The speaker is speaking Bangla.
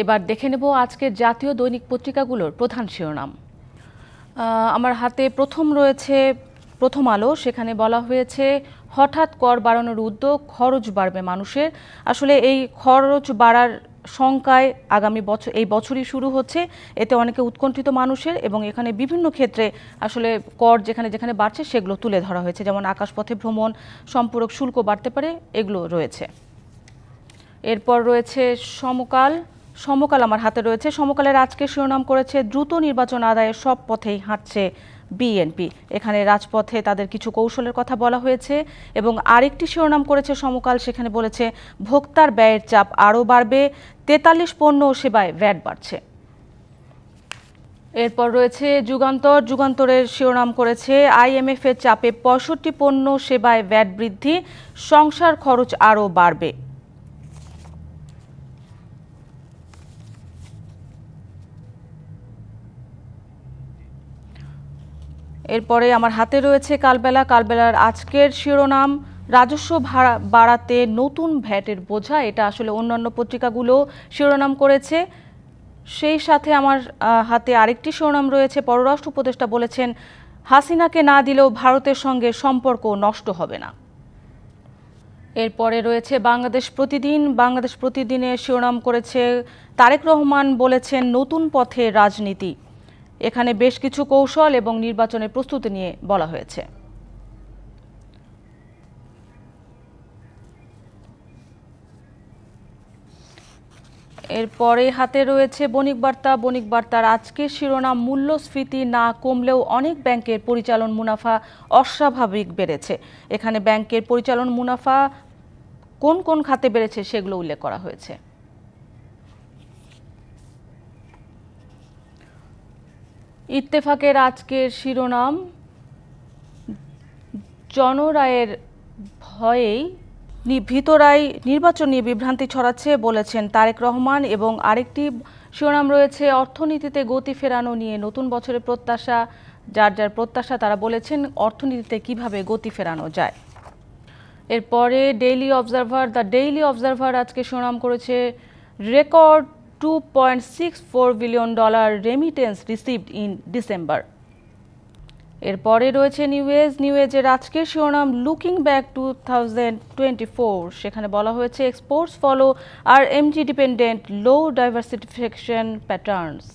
এবার দেখে নেব আজকের জাতীয় দৈনিক পত্রিকাগুলোর প্রধান শিরোনাম। আমার হাতে প্রথম রয়েছে প্রথম আলো। সেখানে বলা হয়েছে হঠাৎ কর বাড়ানোর উদ্যোগ, খরচ বাড়বে মানুষের। আসলে এই খরচ বাড়ার শঙ্কায় আগামী বছর এই বছরই শুরু হচ্ছে, এতে অনেকে উৎকণ্ঠিত মানুষের, এবং এখানে বিভিন্ন ক্ষেত্রে আসলে কর যেখানে যেখানে বাড়ছে সেগুলো তুলে ধরা হয়েছে, যেমন আকাশপথে ভ্রমণ, সম্পূরক শুল্ক বাড়তে পারে, এগুলো রয়েছে। এরপর রয়েছে সমকাল আমার হাতে রয়েছে। সমকালের আজকে শিরোনাম করেছে দ্রুত নির্বাচন আদায়ের সব পথেই হাঁটছে বিএনপি। এখানে রাজপথে তাদের কিছু কৌশলের কথা বলা হয়েছে। এবং আরেকটি শিরোনাম করেছে সমকাল, সেখানে বলেছে ভোক্তার ব্যয়ের চাপ আরও বাড়বে, 43 পণ্য ও সেবায় ভ্যাট বাড়ছে। এরপর রয়েছে যুগান্তরের শিরোনাম করেছে IMF এর চাপে 65 পণ্য সেবায় ভ্যাট বৃদ্ধি, সংসার খরচ আরও বাড়বে। এরপরে আমার হাতে রয়েছে কালবেলার আজকের শিরোনাম রাজস্ব বাড়াতে নতুন ভ্যাটের বোঝা। এটা আসলে অন্যান্য পত্রিকাগুলো শিরোনাম করেছে। সেই সাথে আমার হাতে আরেকটি শিরোনাম রয়েছে পররাষ্ট্র উপদেষ্টা বলেছেন হাসিনাকে না দিলেও ভারতের সঙ্গে সম্পর্ক নষ্ট হবে না। এরপরে রয়েছে বাংলাদেশ প্রতিদিনের শিরোনাম করেছে তারেক রহমান বলেছেন নতুন পথে রাজনীতি। এখানে বেশ কিছু কৌশল এবং নির্বাচনের প্রস্তুতি নিয়ে বলা হয়েছে। এরপরে হাতে রয়েছে বণিক বার্তার আজকের শিরোনাম মূল্যস্ফীতি না কমলেও অনেক ব্যাংকের পরিচালন মুনাফা অস্বাভাবিক বেড়েছে। এখানে ব্যাংকের পরিচালন মুনাফা কোন কোন খাতে বেড়েছে সেগুলো উল্লেখ করা হয়েছে। ইত্তেফাকের আজকের শিরোনাম জনরায়ের ভয়েই ভিতরাই নির্বাচন নিয়ে বিভ্রান্তি ছড়াচ্ছে বলেছেন তারেক রহমান। এবং আরেকটি শিরোনাম রয়েছে অর্থনীতিতে গতি ফেরানো নিয়ে নতুন বছরের প্রত্যাশা। যার প্রত্যাশা তারা বলেছেন অর্থনীতিতে কিভাবে গতি ফেরানো যায়। এরপরে দ্য ডেইলি অবজারভার আজকে শিরোনাম করেছে record $2.64 billion remittance received in December. এরপরে রয়েছে নিউ এজের আজকের শিরোনাম লুকিং ব্যাক 2024। সেখানে বলা হয়েছে এক্সপোর্টস ফলো আর এমজি ডিপেন্ডেন্ট লো ডাইভার্সিফিকেশন প্যাটার্নস।